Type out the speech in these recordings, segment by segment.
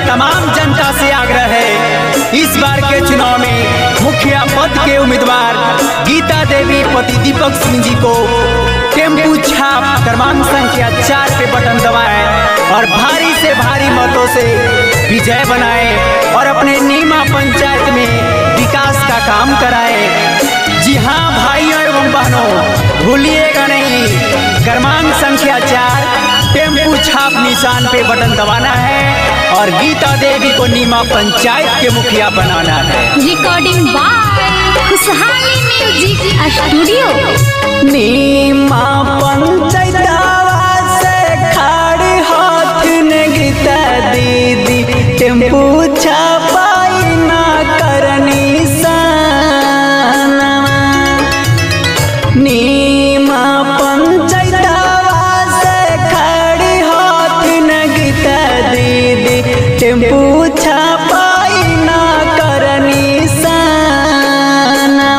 तमाम जनता से आग्रह है, इस बार के चुनाव में मुखिया पद के उम्मीदवार गीता देवी पति दीपक सिंह जी को टेम्पू छाप क्रमांक संख्या 4 पे बटन दबाएं और भारी से भारी मतों से विजय बनाएं और अपने नीमा पंचायत में विकास का काम कराएं। जी हाँ भाइयों एवं बहनों, भूलिएगा नहीं, क्रमांक संख्या 4 टेम्पू छाप निशान पे बटन दबाना है और गीता देवी को नीमा पंचायत के मुखिया बनाना है। रिकॉर्डिंग बाय खुशहाली म्यूजिक स्टूडियो। नीमा पंचायत से खड़ी हाथिन गीता दीदी टेम्पू छापाई ना करनी साना। नीमा पंचायत से खड़ी हाथिन गीता दीदी टेम्पू छापाई ना करनी साना।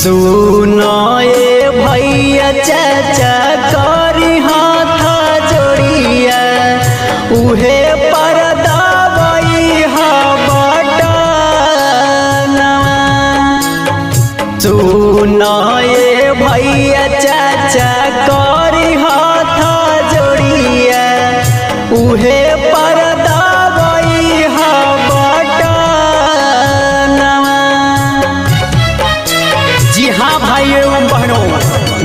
सुनो ये भैया चाचा करी हाथ जोड़िया उहे पर दबाई हा बटनवा। सुनो ये भैया चाचा करी हाथ जोड़िया उहे पर दबाई हा बटनवा। जी हाँ भाइयों एवं बहनों,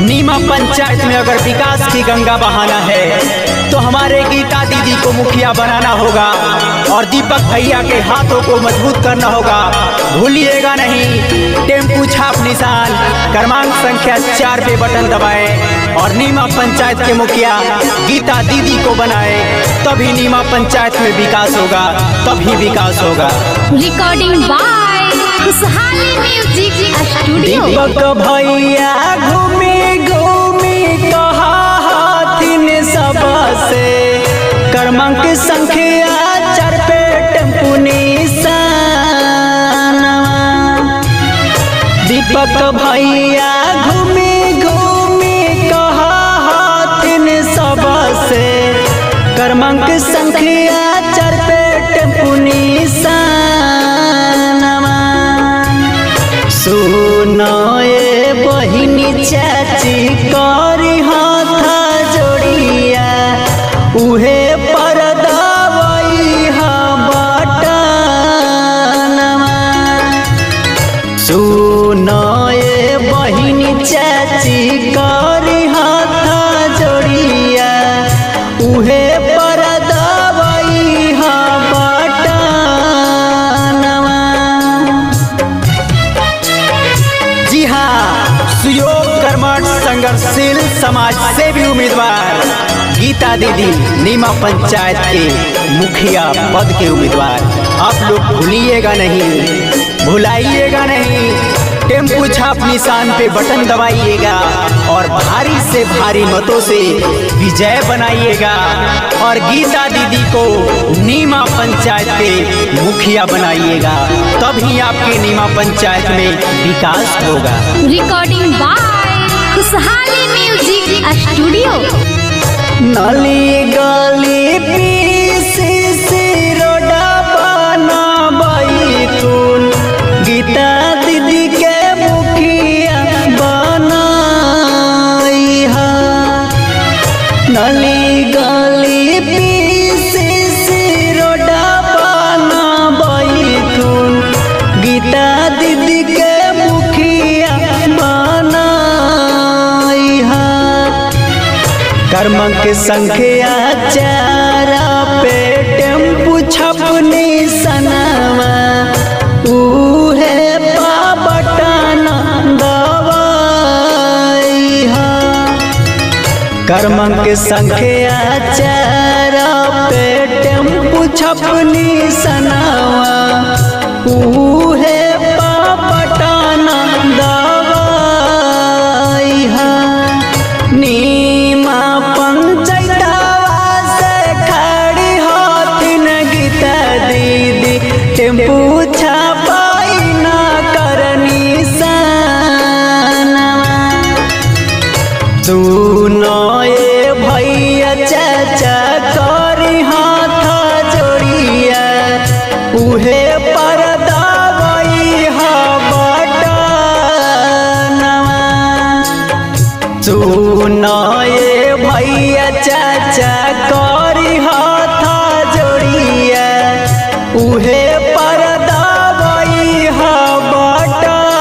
नीमा पंचायत में अगर विकास की गंगा बहाना है तो हमारे गीता दीदी को मुखिया बनाना होगा और दीपक भैया के हाथों को मजबूत करना होगा। भूलिएगा नहीं, टेम्पू छाप निशान क्रमांक संख्या 4 पे बटन दबाएं और नीमा पंचायत के मुखिया गीता दीदी को बनाएं, तभी नीमा पंचायत में विकास होगा, तभी विकास होगा। रिकॉर्डिंग बाय खुशहाली म्यूजिक स्टूडियो। दीपक भैया घूमी घूमी कहा हाथिन सबसे क्रमांक संख्या 4 पे टेम्पू निशानवा। दीपक भैया घूमी घूमी कहा हाथिन सबसे क्रमांक संख्या 4 पे टेम्पू निशानवा। सुनो ये बहिनी चाची करी हाथ जोड़िया उहे पर दबाई हा बटनवा। सुनो ये बहिनी चाची करी हाथ जोड़िया उहे पर दबाई हा बटनवा। जी हाँ, सुयोग कर्मठ संघर्षशील समाज सेवी उम्मीदवार गीता दीदी नीमा पंचायत के मुखिया पद के उम्मीदवार। आप लोग भूलिएगा नहीं, भुलाइएगा नहीं, टेम्पू छाप निशान पे बटन दबाइएगा और भारी से भारी मतों से विजय बनाइएगा और गीता दीदी को नीमा पंचायत के मुखिया बनाइएगा, तभी आपके नीमा पंचायत में विकास होगा। रिकॉर्डिंग बाय खुशहाली म्यूजिक स्टूडियो। नली गली पीसी सी रोडा बनाबई तून गीता दीदी के मुखिया बनाई हा। नली गली पीसी सी रोडा बनाबई तून गीता दीदी के मुखिया बनाई हा। क्रमांक संख्या 4 पे टेम्पू छाप निशानवा उहे पा बटन दबाई हा। क्रमांक संख्या 4 पे टेम्पू छाप निशानवा उहे पा बटन दबाई हा। नीमा पंचायत से खड़ी हाथिन गीता दीदी टेम्पू छापाई ना करनी सानवा। सुनो ये भैया चाचा करी हाथ सुनाए भैया चाचा करी